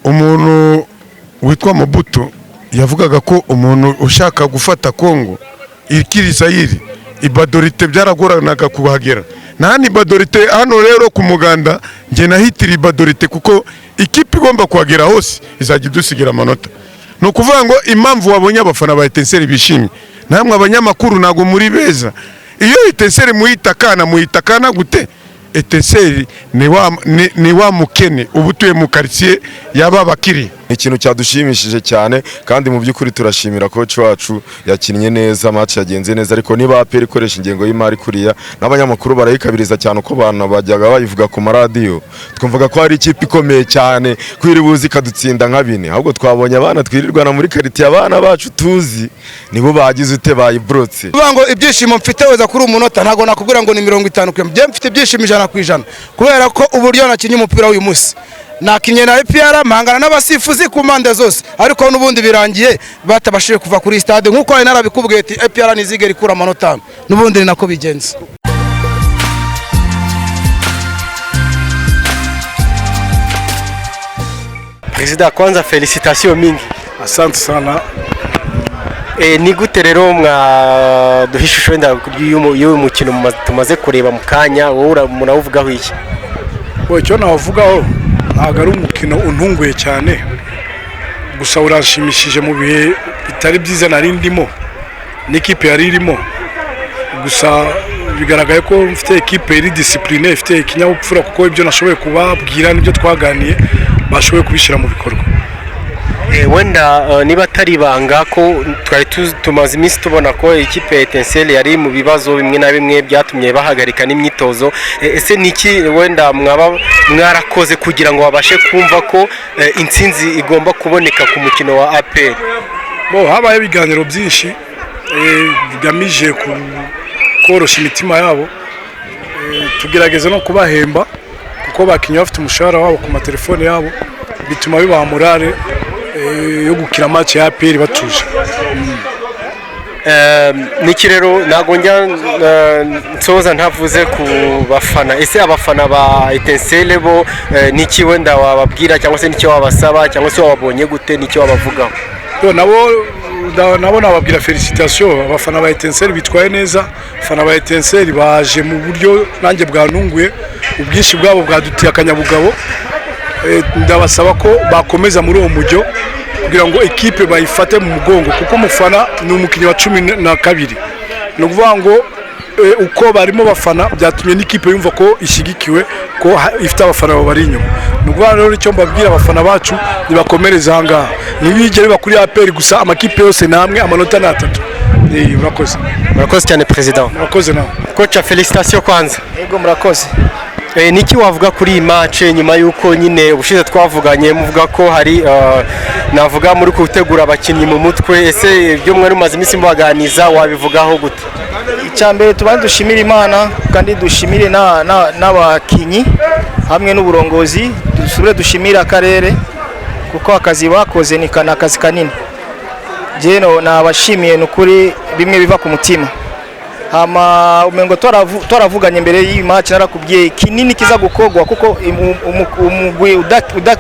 umuntu witwa Mobutu yavugaga ko umuntu ushaka gufata Kongo ikiri Zaire ibadorite byaragoranaga kuhagera. Nani badorite hano rero ku muganda nge nahitira ibadorite kuko ikipe igomba kuhagera hose izajya dusigira amanota. No kuvuga ngo impamvu wabonye abafana ba Etincelle bishimye namwe abanyamakuru nago muri beza. Iyo Etincelle muhitakana gute? Etincelle ni wa mukene ubutuye mu quartier yaba bakiri. Ikintu cyadushimishije cyane kandi mu by'ukuri turashimira coach wacu yakinnye neza, match yagenze neza, ariko niba APR ikoresha ingengo y'imari kuriya n'abanyamakuru barayikabiriza cyane uko bana bajyaga bayivuga ku maradiyo, twumvaga ko hari ikipe ikomeye cyane kwiribuzi kadutsinda nka bine, ahubwo twabonye abana twirirwana muri quartier, abana bacu tuzi nibo bagize ute bayibrotse. Ngo ibyishimo mfite weza kuri umunota ntago nakubwira ngo ni 50 km, bye mfite ibyishimo 100% kubera ko uburyo nakinye umupira uyu munsi nakinye na APR mpangana n'abasifuzi ku mpande zose, ariko n'ubundi birangiye batabashije kuva kuri stade nkuko ari narabikubwiye ati APR nizigera ikura amanota, n'ubundi ni nako bigenze. President, kwanza felicitation mingi. Asante sana. Ni gute rero mwaduhishusho wenda y'uyu mukino tumaze kureba mu kanya, wowe murawuvugaho iki? Cyo navugaho ntago ari umukino untunguye cyane, gusa urashimishije mu bihe bitari byiza nari ndimo n'ikipe yari irimo, gusa bigaragaye ko mfite ekipe iri discipline, ifite ikinyabupfura kuko ibyo nashoboye kubabwira n'ibyo twaganiye bashoboye kubishyira mu bikorwa. Wenda niba atari banga ko twari tumaze iminsi tubona ko ikipe Etincelle yari mu bibazo bimwe na bimwe byatumye bahagarika n'imyitozo, ese niki wenda mwaba mwarakoze kugira ngo babashe kumva ko intsinzi igomba kuboneka ku mukino wa APR? Habaye ibiganiro byinshi bigamije korosha imitima yabo, tugerageza no kubahemba kuko bakinye bafite umushahara wabo ku matelefone yabo, bituma bibaha morale yo gukira match ya APR batuje. Niki rero nago njya nsoza ntavuze ku bafana, ese abafana ba Etincelle bo niki wenda wababwira cyangwa se niki wabasaba cyangwa se wababonye gute, niki wabavugaho? Nabo nababwira felicitation, abafana ba Etincelle bitwaye neza, abafana ba Etincelle baje mu buryo nanjye bwanunguye, ubwinshi bwabo bwadutiye akanyabugabo. Ndabasaba ko bakomeza muri uwo mujyo kugira ngo ekipe bayifate mu mugongo, kuko umufana ni umukinnyi wa 12, no kuvuga ngo uko barimo bafana byatumye n'ikipe yumva ko ishigikiwe, ko ifite abafana bari inyuma. No kuvuga rero icyo mbabwira abafana bacu nibakomereza ahangaha, ntibigere bakuri APR gusa, amakipe yose namwe amanota ni 3. Murakoze cyane President. Murakoze nawe Coach, felicitation kwanza. Yego murakoze. Niki wavuga kuri iyi match nyuma yuko nyine ubushize twavuganye muvuga ko hari navuga muri gutegura abakinnyi mu mutwe, ese ibyo mwari umaze iminsi mubaganiza wabivugaho gute? Icyambere tubandi dushimira Imana kandi dushimire n'abakinyi hamwe n'uburongozi, dusubire dushimira akarere kuko akazi bakoze ni akazi kanini. Jeno nabashimiye n'ukuri bimwe biva ku mutima. Hama umengo twaravuganye mbere y'iyi match narakubwiye kinini kiza gukogwa kuko umugwi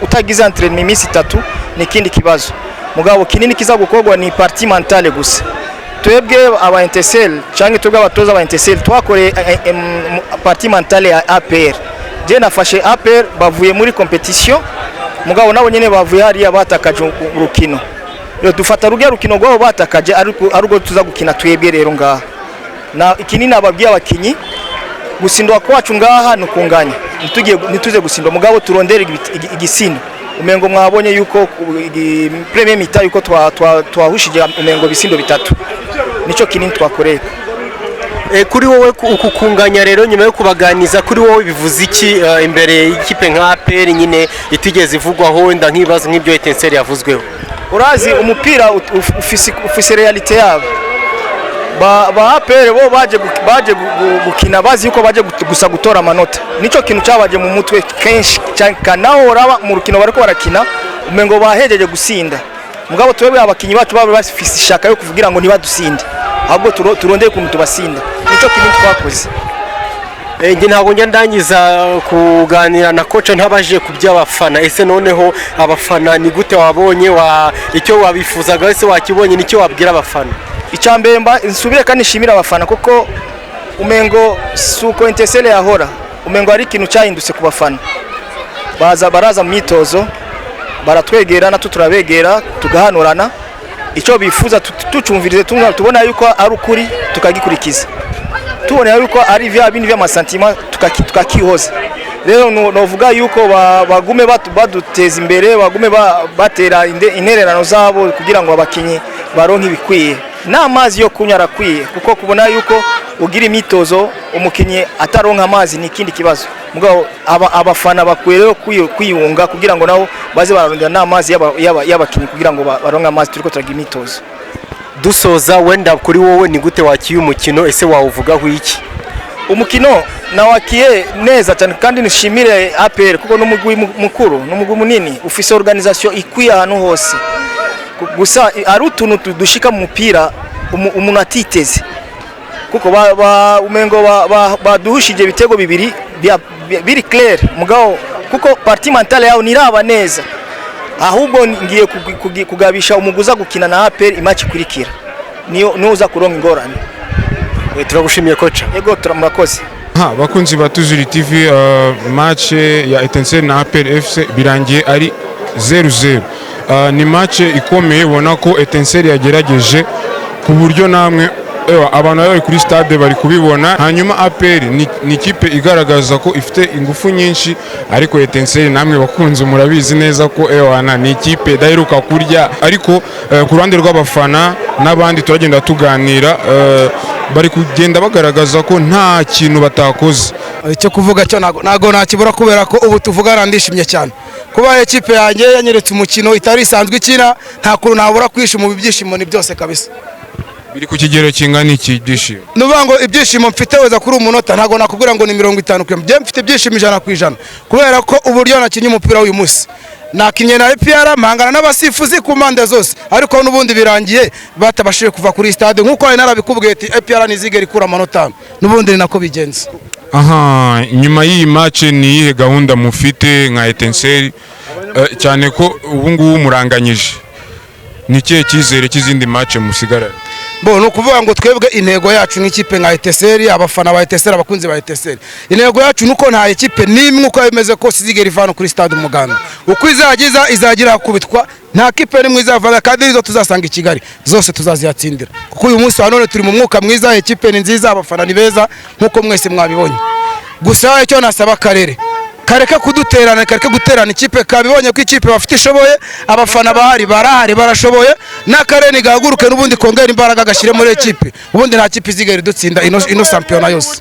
utagize entraînement iminsi 3 ni kindi kibazo. Mugabo kinini kiza gukogwa ni partie mentale gusa. Twebwe aba Etincelle cyangwa twebwe abatoza aba Etincelle twakore partie mentale ya APR. Je nafashe APR bavuye muri competition, mugabo nabo nyene bavuye hariya batakaje urukino. Rero dufata rukino rwabo batakaje arugo tuza gukina twebwe rero ngaha. Na ikinini ababwiye abakinyi gusindwa kwacu ngaha nukunganya, nituze gusindwa mugabo turondera igisindo. Umengo mwabonye yuko premier mita yuko twahushije umengo bisindo 3, nico kinini twakoreye. Kuri wowe ukukunganya rero nyuma yo kubaganiza, kuri wowe bivuze iki imbere y'ikipe nka APR nyine itigeze ivugwaho wenda nk'ibibazo nk'ibyo Etincelle yavuzweho? Urazi umupira ufise realite yabo. Ba APR bo baje gukina bazi yuko baje gusa gutora amanota, nico kintu cyabaje mu mutwe kenshi naho uraba mu rukino bariko barakina umengo bahejeje gusinda, mugabo twebwe abakinyi bacu baba bafise ishaka yo kuvugira ngo ntibadusinde, ahubwo turondeye ukuntu tubasinda, nico kintu twakoze. njye ntabwo njya ndangiza kuganira na koca ntabajije ku by'abafana. Ese noneho abafana ni gute wabonye icyo wabifuzaga ese wakibonye nicyo wabwira abafana? Icyambere nsubire kandi nshimira abafana kuko umengo suko Etincelle yahora umengo ari ikintu cyahindutse ku bafana. Baraza mu myitozo baratwegera natwe turabegera tugahanurana icyo bifuza tucumvirize tubona yuko ari ukuri tukagikurikiza, tubona yuko ari vya bindi by'amasantima tukakihoza. Rero novuga yuko bagume baduteza imbere, bagume batera intererano zabo kugira ngo abakinyi baronke ibikwiye n'amazi yo kunywa arakwiye, kuko kubona yuko ugira imitozo umukinyi ataronka amazi ni ikindi kibazo. Mugabo abafana bakwiriye kwiyunga kugira ngo nabo baze bararondera n'amazi y'abakinyi kugira ngo baronke amazi turiko turagira imitozo. Dusoza wenda kuri wowe ni gute wakiye umukino, ese wawuvugaho iki? Umukino nawakiye neza cyane kandi nishimire APR kuko n'umugwi mukuru n'umugwi munini ufise organisation ikwiye ahantu hose. Gusa ari utuntu dushika mu mupira umuntu atiteze kuko umengo baduhushije ibitego biri clair mugabo kuko parti mentale yao niraba neza, ahubwo ngiye kugabisha umuguza gukina na APR imatch ikurikira niyo uza kuronka ingorane. Turagushimiye kocha. Yego turamurakoze. Bakunzi ba Tuzuri TV, match ya Etincelle na APR FC birangiye ari 0-0. Ni match ikomeye ubona ko Etincelle yagerageje ku buryo namwe abantu bari kuri stade bari kubibona. Hanyuma APR ni ikipe igaragaza ko ifite ingufu nyinshi, ariko Etincelle namwe bakunze murabizi neza ko ni ikipe idaheruka kurya. Ariko ku ruhande rw'abafana n'abandi turagenda tuganira, bari kugenda bagaragaza ko nta kintu batakoze. Icyo kuvuga cyo nago nakibura kubera ko ubu tuvugana ndishimye cyane kuba ekipe yanjye yanyeretse umukino itari isanzwe ikina, nta kuntu nabura kwishima mu byishimo ni byose kabisa. Biri ku kigero kingana iki byishimo? Nuvuga ngo ibyishimo mfite weza kuri umunota ntago nakubwira ngo ni 50 km. Je mfite ibyishimo 100% kubera ko uburyo nakinye umupira w'uyu munsi nakinye na EPR mpangana n'abasifuzi ku mande zose, ariko n'ubundi birangiye batabashije kuva kuri stade nkuko ari narabikubwiye ati EPR nizigera ikura amanota, n'ubundi ni nako bigenze. Nyuma y'iyi match ni ihe gahunda mufite nka Etincelle, cyane ko ubu ngubu muranganyije, ni kihe cyizere cy'izindi match musigaranye? No kuvuga ngo twebwe intego yacu nk'ikipe nka Etincelle, abafana ba Etincelle, abakunzi ba Etincelle, intego yacu nuko nta ekipe nimwe uko bimeze ko sizigera ivana kuri stade Umuganda. Uko izagira kubitwa nta kipe nimwe izavana, kandi izo tuzasanga i Kigali zose tuzaziyatsindira, kuko uyu munsi none turi mu mwuka mwiza, ekipe ni nziza, abafana ni beza nkuko mwese mwabibonye. Gusa icyo nasaba karere kareka kuduterana, kareka guterana ikipe, kabibonye ko ikipe bafite ishoboye, abafana barahari barashoboye, n'akarere gahaguruke n'ubundi kongera imbaraga gashire muri ekipe, ubundi nta kipe izigera idutsinda ino champion yose.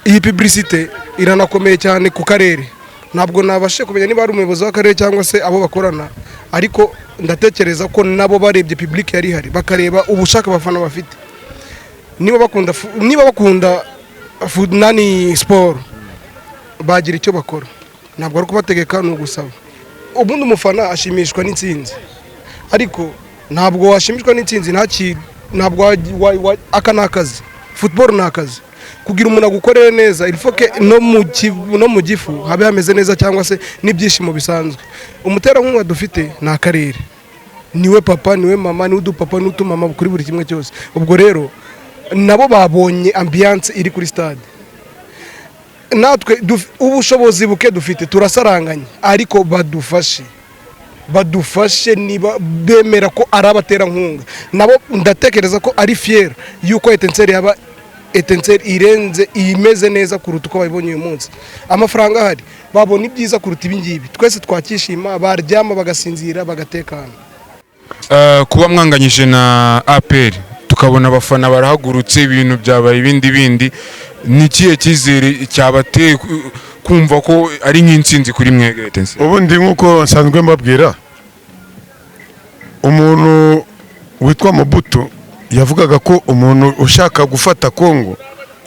Iyi publicité iranakomeye cyane ku karere, ntabwo nabashe kumenya niba ari umuyobozi w'akarere cyangwa se abo bakorana, ariko ndatekereza ko nabo barebye public yari hari bakareba ubushaka abafana bafite, niba bakunda nani sport bagira icyo bakora, ntabwo ari kubategeka no gusaba. Ubundi umufana ashimishwa n'intsinzi, ariko ntabwo washimishwa n'intsinzi ntabwo akanakazi. Football nakazi kugira umuntu agukorere neza, il faut que no mu gifu habe hameze neza cyangwa se n'ibyishimo bisanzwe. Umutera nk'uwa dufite na karere, niwe papa niwe mama niwe udupapa n'utumama kuri buri kimwe cyose. Ubwo rero nabo babonye ambiance iri kuri stade, natwe ubushobozi buke dufite turasaranganya, ariko badufashe niba bemera ko ari abaterankunga, nabo ndatekereza ko ari fier yuko Etincelle irenze imeze neza kuruta uko babibonye uyu munsi. Amafaranga ahari babona ibyiza kuruta ibingibi, twese twakishima, baryama bagasinzira bagatekana. Kuba mwanganyije na APR tukabona abafana barahagurutse, ibintu byabaye ibindi, ni kihe cyizere cyabateye kumva ko ari nk'intsinzi kuri mwege Etincelle? Ubundi nkuko nsanzwe mbabwira, umuntu witwa Mobutu yavugaga ko umuntu ushaka gufata Kongo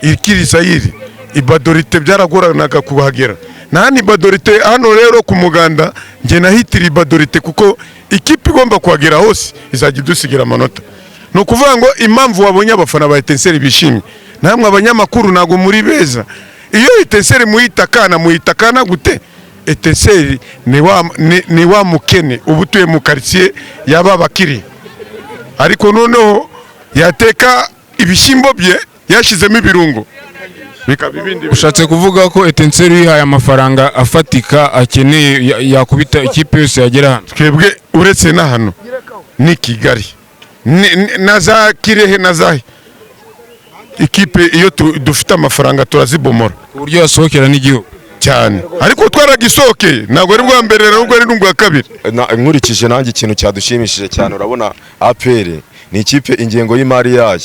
ikiri Zaire ibadorite byaragoranaga kuhagera. Nani ibadorite hano rero ku Muganda nge nahitira ibadorite kuko ikipe igomba kuhagera hose izajya idusigira amanota. ni ukuvuga ngo impamvu wabonye abafana ba Etincelle bishimye namwe abanyamakuru ntago muri beza. Iyo Etincelle muyitakana gute? Etincelle ni wa mukene ubutuye mu quartier yaba bakiri, ariko noneho yateka ibishyimbo bye yashizemo ibirungo bikaba ibindi. Ushatse kuvuga ko Etincelle yihaye amafaranga afatika akeneye yakubita ikipe yose yagera hano? Twebwe uretse na hano ni Kigali na za Kirehe na zahe ikipe iyo dufite amafaranga turazibomora ku buryo yasohokera n'igihugu cyane, ariko twaragisokeye ntabwo ari bwa mbere ahubwo ari n'ubwa kabiri. Nkurikije nanjye ikintu cyadushimishije cyane, urabona APR ni ikipe ingengo y'imari yayo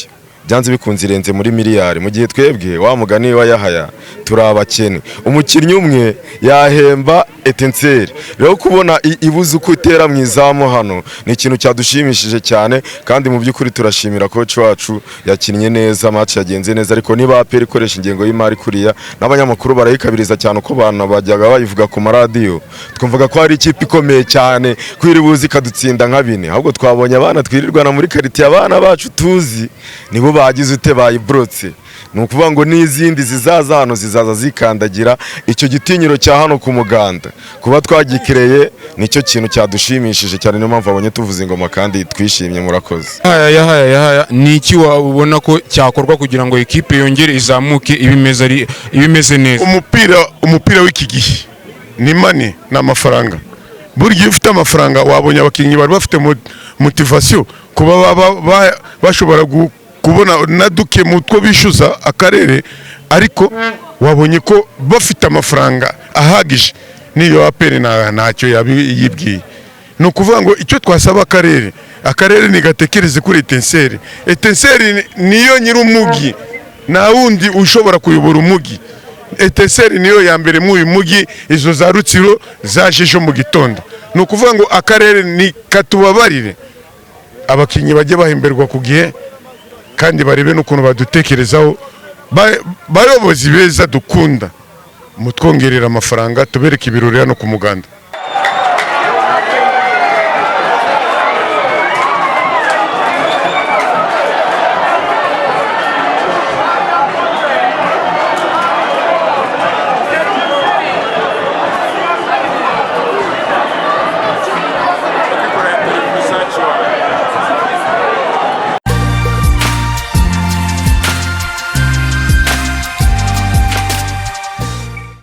byanze bikunze irenze muri miliyari, mu gihe twebwe wa mugani wa Yahaya turi abakene. Umukinnyi umwe yahemba Etincelle, rero kubona ibuze uko itera mu izamu hano ni ikintu cyadushimishije cyane, kandi mu by'ukuri turashimira coach wacu yakinnye neza, match yagenze neza. Ariko niba APR ikoresha ingengo y'imari kuriya, n'abanyamakuru barayikabiriza cyane uko bana bajyaga bayivuga ku maradiyo, twumvaga ko hari ikipe ikomeye cyane kwiribuzi ikadutsinda nka bine, ahubwo twabonye abana twirirwana muri quartier, abana bacu tuzi nibo bagize ute bayibrotse. Ni ukuvuga ngo n'izindi zizaza hano zizaza zikandagira icyo gitinyiro cya hano ku muganda, kuba twagikireye nicyo kintu cyadushimishije cyane, niyo mpamvu abonye tuvuza ingoma kandi twishimye. Murakoze. Yahaya ni iki wabona ko cyakorwa kugira ngo ikipe yongere izamuke ibimeze neza? Umupira w'iki gihe ni mane n'amafaranga. Burya ufite amafaranga wabonye abakinnyi bari bafite motivation kuba bashobora kubona na duke mutwo bishyuza akarere, ariko wabonye ko bafite amafaranga ahagije. Niyo APR ntacyo yibwiye. Ni ukuvuga ngo icyo twasaba akarere nigatekereze kuri Etincelle. Etincelle niyo nyiri umugi, nta wundi ushobora kuyobora umugi. Etincelle niyo ya mbere mu uyu mugi, izo za Rutsiro zaje ejo mu gitondo. Ni ukuvuga ngo akarere ni katubabarire, abakinnyi bajye bahemberwa ku gihe kandi barebe n'ukuntu badutekerezaho. Bayobozi beza dukunda, mutwongerera amafaranga tubereke ibirori hano ku muganda.